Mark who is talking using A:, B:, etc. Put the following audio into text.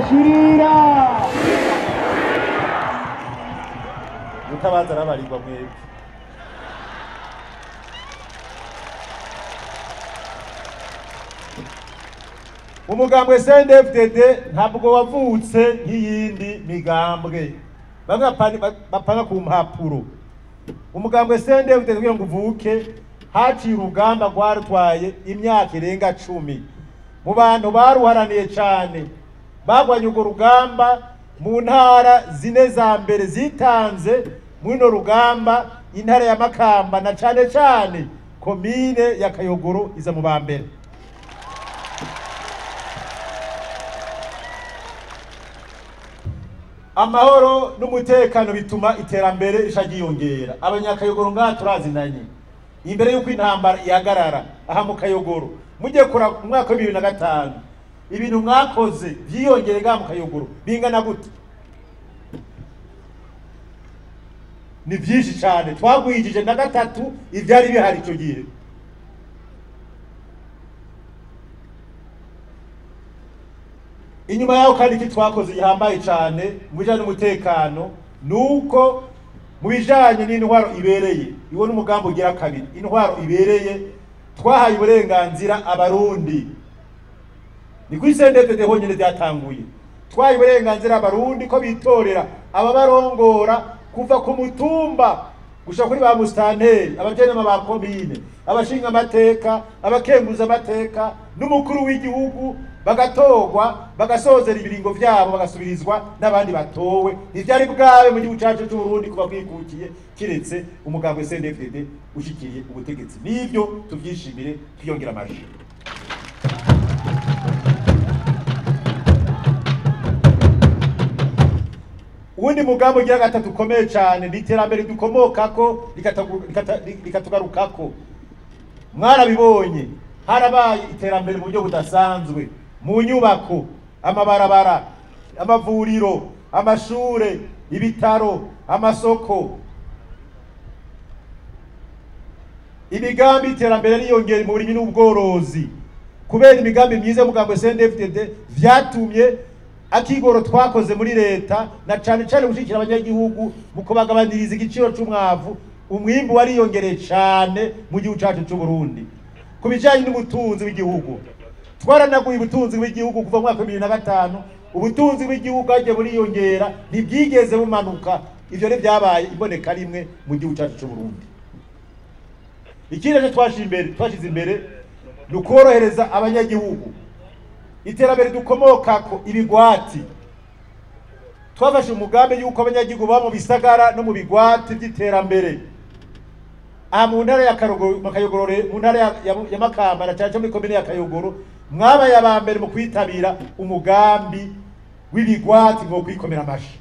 A: shirira utabaza arabarirwa mwebwe. Umugambwe CNDD-FDD ntabwo wavutse nk'iyindi migambwe bamwe bapanga ku mpapuro. Umugambwe CNDD-FDD kugira ngo uvuke haciye urugamba rwarutwaye imyaka irenga 10 mu bantu baruharaniye cyane bagwanye urwo rugamba mu ntara zine za mbere zitanze mwino rugamba, intara ya Makamba na cyane cyane komine ya Kayogoro iza mu bambere. Amahoro n'umutekano bituma iterambere rishagiyongera. Abanyakayogoro ngaha turazinanye imbere yuko intambara ihagarara aha mu Kayogoro mugiye kura umwaka wa 2005 ibintu mwakoze byiyongere ngaha mu Kayogoro bingana gute? Ni byinshi cyane. Twagwijije na gatatu ivyari bihari icyo gihe. Inyuma yaho kandi twakoze gihambaye cyane mu bijanye n'umutekano nuko mu bijanye n'intwaro ibereye. Iwo n'umugambo ugira kabiri, intwaro ibereye twahaye uburenganzira abarundi. Ni kuri CNDD-FDD honyine byatanguye. Twahaye uburenganzira abarundi ko bitorera ababarongora kuva ku mutumba gushaka kuri ba mustanteri, abajenama ba komine, abashinga amateka, abakenguza amateka n'umukuru w'igihugu bagatorwa bagasozera ibiringo vyabo bagasubirizwa n'abandi batowe. Ivyari bwawe mu gihugu cyacu cy'u Burundi kuva kwikukiye kiretse umugambwe CNDD-FDD ushikiriye ubutegetsi. Nivyo tuvyishimire twiyongera amaji. Uwundi mugambo ugira gatatu ukomeye cyane n'iterambere dukomokako rikatugarukako. Mwarabibonye harabaye iterambere mu buryo budasanzwe mu nyubako, amabarabara, amavuriro, amashure, ibitaro, amasoko. Imigambi iterambere riyongera mu burimyi n'ubworozi kubera imigambi myiza y'umugambwe CNDD-FDD vyatumye akigoro twakoze muri leta na cyane cyane gushikira abanyagihugu mu kubagabaniriza igiciro cy'umwavu. Umwimbu wariyongereye cyane mu gihugu cyacu cy'u Burundi. Kubijanye n'ubutunzi w'igihugu twaranaguye ubutunzi bw'igihugu kuva mu mwaka wa 2005. Ubutunzi bw'igihugu aje buriyongera ntibyigeze bumanuka. Ivyo ne byabaye iboneka rimwe mu gihugu cyacu cy'u Burundi. Ikindi twashize imbere nukorohereza abanyagihugu. Iterambere dukomokako ibigwati. Twafashe umugambi yuko abanyagihugu ba mu bisagara no mu bigwati by'iterambere. Aha mu ntara ya Kayogoro, mu ntara ya Makamba na cyane muri komine ya Kayogoro mwabaye abambere mu kwitabira umugambi w'ibigwati ngo kwikomera amashi.